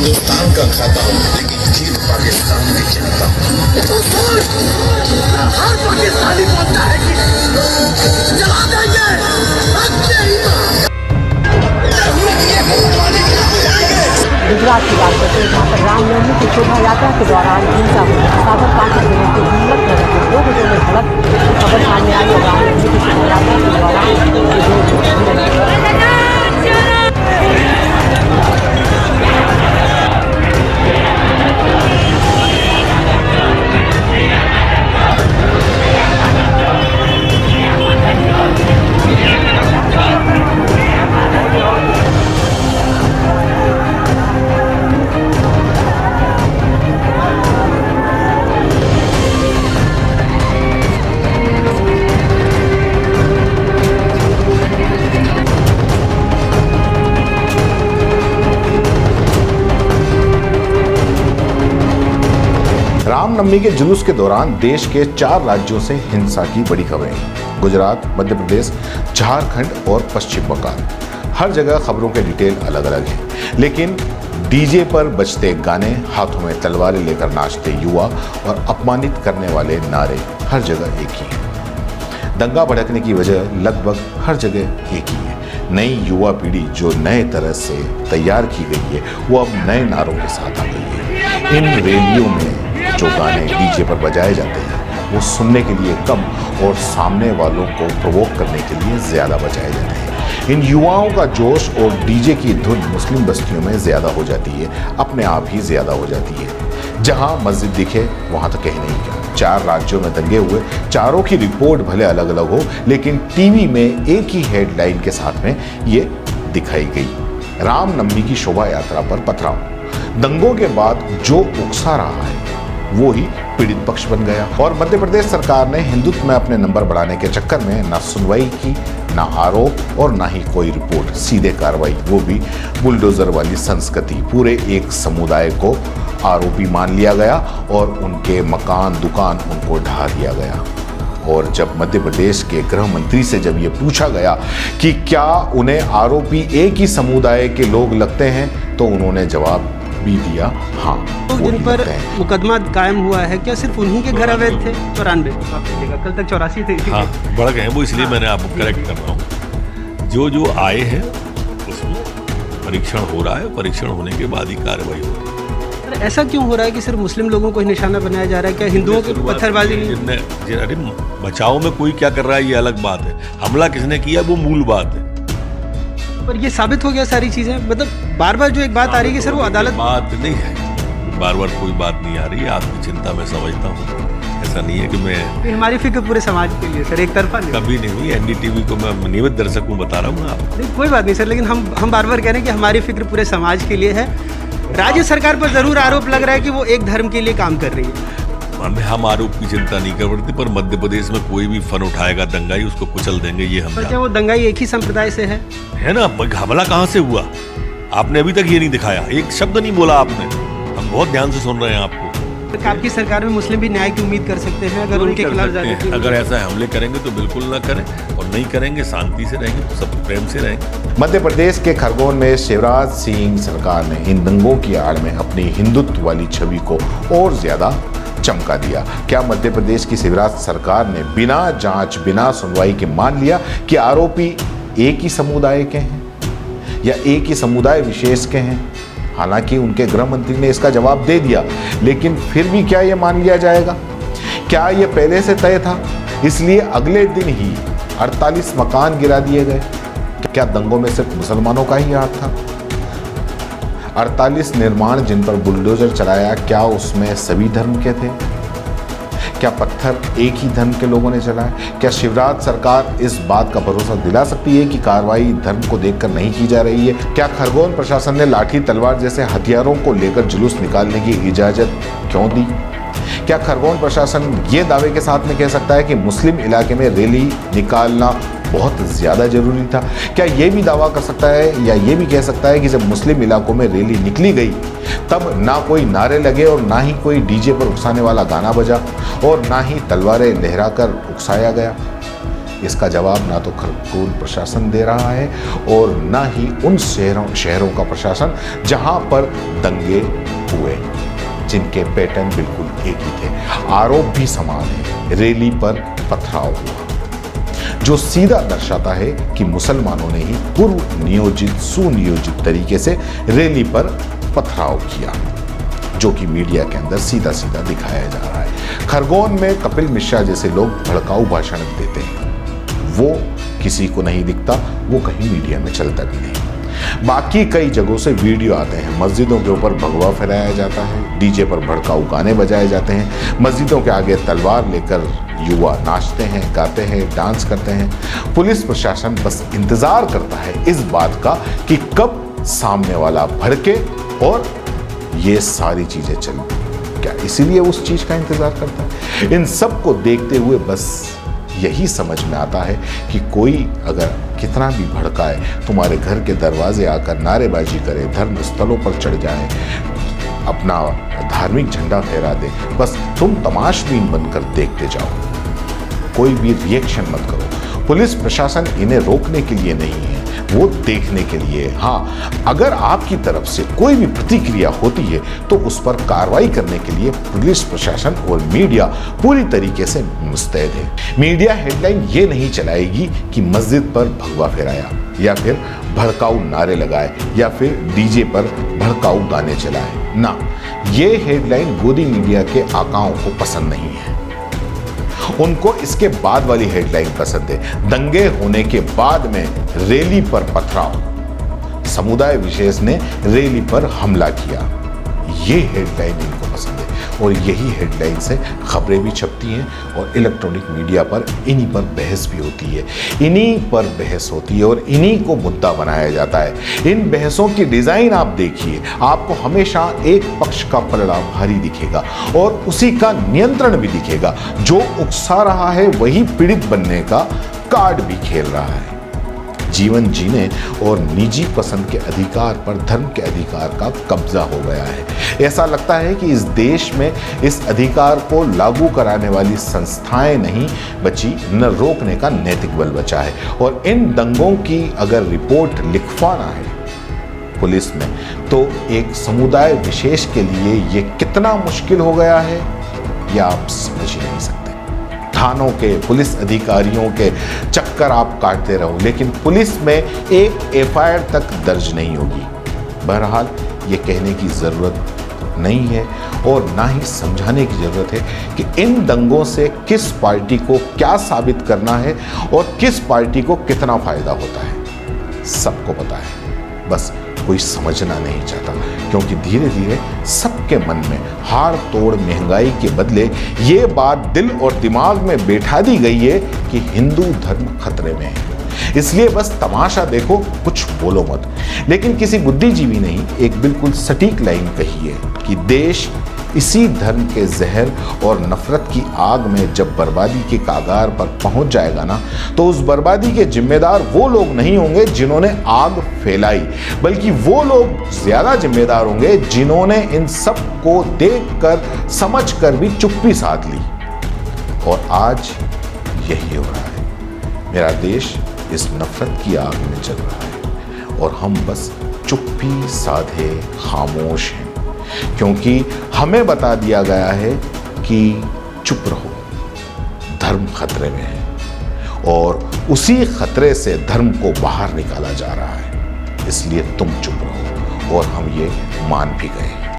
हिंदुस्तान का खाता हूँ, लेकिन जीत पाकिस्तान की चिंता। तो हर पाकिस्तानी बोलता है कि जला देंगे, गुजरात की बात करते हैं, जहाँ पर रामनवमी की शोभा यात्रा के दौरान हिंसा हुई। साबरकांठा जिले के हिम्मतनगर में 2 गुटों में झड़प खबर सामने आई और रामनवमी की शोभा यात्रा के दौरान रामनवमी के जुलूस के दौरान देश के 4 राज्यों से हिंसा की बड़ी खबरें। गुजरात, मध्य प्रदेश, झारखंड और पश्चिम बंगाल। हर जगह खबरों के डिटेल अलग अलग हैं, लेकिन डीजे पर बजते गाने, हाथों में तलवारें लेकर नाचते युवा और अपमानित करने वाले नारे हर जगह एक ही हैं। दंगा भड़कने की वजह लगभग हर जगह एक ही है। नई युवा पीढ़ी जो नए तरह से तैयार की गई है, वो अब नए नारों के साथ आ गई है। इन रैलियों में जो गाने डीजे पर बजाए जाते हैं, वो सुनने के लिए कम और सामने वालों को प्रोवोक करने के लिए ज़्यादा बजाए जाते हैं। इन युवाओं का जोश और डीजे की धुन मुस्लिम बस्तियों में ज़्यादा हो जाती है, अपने आप ही ज़्यादा हो जाती है। जहां मस्जिद दिखे वहां तो कहने ही क्या। 4 राज्यों में दंगे हुए, चारों की रिपोर्ट भले अलग अलग हो, लेकिन टीवी में एक ही हेडलाइन के साथ में ये दिखाई गई, रामनवमी की शोभा यात्रा पर पथराव। दंगों के बाद जो उकसा रहा है वो ही पीड़ित पक्ष बन गया। और मध्य प्रदेश सरकार ने हिंदुत्व में अपने नंबर बढ़ाने के चक्कर में ना सुनवाई की, ना आरोप और ना ही कोई रिपोर्ट, सीधे कार्रवाई, वो भी बुलडोजर वाली संस्कृति। पूरे एक समुदाय को आरोपी मान लिया गया और उनके मकान, दुकान उनको ढा दिया गया। और जब मध्य प्रदेश के गृह मंत्री से जब ये पूछा गया कि क्या उन्हें आरोपी एक ही समुदाय के लोग लगते हैं, तो उन्होंने जवाब भी दिया, हाँ। तो जिन पर मुकदमा कायम हुआ है, क्या सिर्फ उन्हीं के घर अवैध थे? 94 कल तक 84 थे। हाँ, बढ़ गए हैं वो, इसलिए मैंने आपको करेक्ट कर रहा हूँ। जो आए हैं उसमें परीक्षण हो रहा है, परीक्षण होने के बाद ही कार्रवाई हो रही है। ऐसा क्यों हो रहा है कि सिर्फ मुस्लिम लोगों को ही निशाना बनाया जा रहा है? क्या हिंदुओं की पत्थरबाजी नहीं? अरे बचाव में कोई क्या कर रहा है ये अलग बात है, हमला किसने किया वो मूल बात है। पर ये साबित हो गया सारी चीजें, मतलब बार बार जो एक बात आ रही है कि सर वो अदालत बात नहीं है, बार बार कोई बात नहीं आ रही है। आपकी चिंता मैं समझता हूँ, ऐसा नहीं है कि मैं, हमारी फिक्र पूरे समाज के लिए सर, एक तरफा नहीं, कभी नहीं हुई। एनडीटीवी को मैं नियमित दर्शक हूँ, बता रहा हूँ आप। नहीं, कोई बात नहीं सर, लेकिन हम बार बार कह रहे हैं कि हमारी फिक्र पूरे समाज के लिए है। राज्य सरकार पर जरूर आरोप लग रहा है कि वो एक धर्म के लिए काम कर रही है। हम आरोप की चिंता नहीं करते, पर मध्य प्रदेश में कोई भी फन उठाएगा दंगाई, उसको कुचल देंगे, ये हम। पर क्या वो दंगाई एक ही संप्रदाय से है ना? हमला कहाँ से हुआ? आपने अभी तक ये नहीं दिखाया, एक शब्द नहीं बोला आपने। हम बहुत ध्यान से सुन रहे हैं आपको। तो आपकी सरकार में मुस्लिम भी न्याय की उम्मीद कर सकते हैं अगर उनके खिलाफ अगर ऐसा हमले करेंगे तो बिल्कुल ना करें, और नहीं करेंगे शांति से रहेंगे, तो सब प्रेम से रहेंगे। मध्य प्रदेश के खरगोन में शिवराज सिंह सरकार ने इन दंगों की आड़ में अपनी हिंदुत्व वाली छवि को और ज्यादा चमका दिया। क्या मध्य प्रदेश की शिवराज सरकार ने बिना जांच, बिना सुनवाई के मान लिया कि आरोपी एक ही समुदाय के हैं या एक ही समुदाय विशेष के हैं? हालांकि उनके गृह मंत्री ने इसका जवाब दे दिया, लेकिन फिर भी क्या यह मान लिया जाएगा? क्या यह पहले से तय था, इसलिए अगले दिन ही 48 मकान गिरा दिए गए? क्या दंगों में सिर्फ मुसलमानों का ही हाथ था? 48 निर्माण जिन पर बुलडोजर चलाया, क्या उसमें सभी धर्म के थे? क्या पत्थर एक ही धर्म के लोगों ने चलाया? क्या शिवराज सरकार इस बात का भरोसा दिला सकती है कि कार्रवाई धर्म को देखकर नहीं की जा रही है? क्या खरगोन प्रशासन ने लाठी तलवार जैसे हथियारों को लेकर जुलूस निकालने की इजाजत क्यों दी? क्या खरगोन प्रशासन ये दावे के साथ में कह सकता है कि मुस्लिम इलाके में रैली निकालना बहुत ज़्यादा जरूरी था? क्या ये भी दावा कर सकता है या ये भी कह सकता है कि जब मुस्लिम इलाकों में रैली निकली गई तब ना कोई नारे लगे और ना ही कोई डीजे पर उकसाने वाला गाना बजा और ना ही तलवारें लहराकर उकसाया गया? इसका जवाब ना तो खरगोन प्रशासन दे रहा है और ना ही उन शहरों का प्रशासन जहां पर दंगे हुए, जिनके पैटर्न बिल्कुल एक ही थे। आरोप भी समान है, रैली पर पथराव हुआ, जो सीधा दर्शाता है कि मुसलमानों ने ही पूर्व नियोजित सुनियोजित तरीके से रैली पर पथराव किया, जो कि मीडिया के अंदर सीधा सीधा दिखाया जा रहा है। खरगोन में कपिल मिश्रा जैसे लोग भड़काऊ भाषण देते हैं, वो किसी को नहीं दिखता, वो कहीं मीडिया में चलता भी नहीं। बाकी कई जगहों से वीडियो आते हैं, मस्जिदों के ऊपर भगवा फहराया जाता है, डीजे पर भड़काऊ गाने बजाए जाते हैं, मस्जिदों के आगे तलवार लेकर युवा नाचते हैं, गाते हैं, डांस करते हैं। पुलिस प्रशासन बस इंतजार करता है इस बात का कि कब सामने वाला भड़के और ये सारी चीजें चलें। क्या इसीलिए उस चीज का इंतजार करता है? इन सब को देखते हुए बस यही समझ में आता है कि कोई अगर कितना भी भड़काए, तुम्हारे घर के दरवाजे आकर नारेबाजी करे, धर्म स्थलों पर चढ़ जाए, अपना धार्मिक झंडा फहरा दे, बस तुम तमाशबीन बनकर देखते जाओ, कोई भी रिएक्शन मत करो। पुलिस प्रशासन इन्हें रोकने के लिए नहीं है, वो देखने के लिए। हाँ, अगर आपकी तरफ से कोई भी प्रतिक्रिया होती है तो उस पर कार्रवाई करने के लिए पुलिस प्रशासन और मीडिया पूरी तरीके से मुस्तैद है। मीडिया हेडलाइन ये नहीं चलाएगी कि मस्जिद पर भगवा फहराया या फिर भड़काऊ नारे लगाए या फिर डीजे पर भड़काऊ गाने चलाए। ना, ये हेडलाइन गोदी मीडिया के आकाओं को पसंद नहीं है। उनको इसके बाद वाली हेडलाइन पसंद है, दंगे होने के बाद में रैली पर पथराव, समुदाय विशेष ने रैली पर हमला किया। ये हेडलाइन इनको पसंद है और यही हेडलाइन से खबरें भी छपती हैं और इलेक्ट्रॉनिक मीडिया पर इन्हीं पर बहस भी होती है, इन्हीं पर बहस होती है और इन्हीं को मुद्दा बनाया जाता है। इन बहसों की डिजाइन आप देखिए, आपको हमेशा एक पक्ष का पलड़ा भारी दिखेगा और उसी का नियंत्रण भी दिखेगा। जो उकसा रहा है वही पीड़ित बनने का कार्ड भी खेल रहा है। जीवन जीने और निजी पसंद के अधिकार पर धर्म के अधिकार का कब्जा हो गया है। ऐसा लगता है कि इस देश में इस अधिकार को लागू कराने वाली संस्थाएं नहीं बची, न रोकने का नैतिक बल बचा है। और इन दंगों की अगर रिपोर्ट लिखवाना है पुलिस में, तो एक समुदाय विशेष के लिए ये कितना मुश्किल हो गया है, यह आप समझ ही नहीं सकते। थानों के पुलिस अधिकारियों के चक्कर आप काटते रहो, लेकिन पुलिस में एक एफआईआर तक दर्ज नहीं होगी। बहरहाल ये कहने की ज़रूरत नहीं है और ना ही समझाने की ज़रूरत है कि इन दंगों से किस पार्टी को क्या साबित करना है और किस पार्टी को कितना फ़ायदा होता है। सबको पता है, बस कोई समझना नहीं चाहता, क्योंकि धीरे धीरे सबके मन में हाड़ तोड़ महंगाई के बदले ये बात दिल और दिमाग में बैठा दी गई है कि हिंदू धर्म खतरे में है। इसलिए बस तमाशा देखो, कुछ बोलो मत। लेकिन किसी बुद्धिजीवी ने एक बिल्कुल सटीक लाइन कही है कि देश इसी धर्म के जहर और नफरत की आग में जब बर्बादी के कागार पर पहुंच जाएगा ना, तो उस बर्बादी के जिम्मेदार वो लोग नहीं होंगे जिन्होंने आग फैलाई, बल्कि वो लोग ज्यादा जिम्मेदार होंगे जिन्होंने इन सब को देखकर समझकर भी चुप्पी साध ली। और आज यही हो रहा है। मेरा देश इस नफरत की आग में जल रहा है और हम बस चुप्पी साधे खामोश हैं, क्योंकि हमें बता दिया गया है कि चुप रहो, धर्म खतरे में है और उसी खतरे से धर्म को बाहर निकाला जा रहा है। इसलिए तुम चुप रहो और हम ये मान भी गए।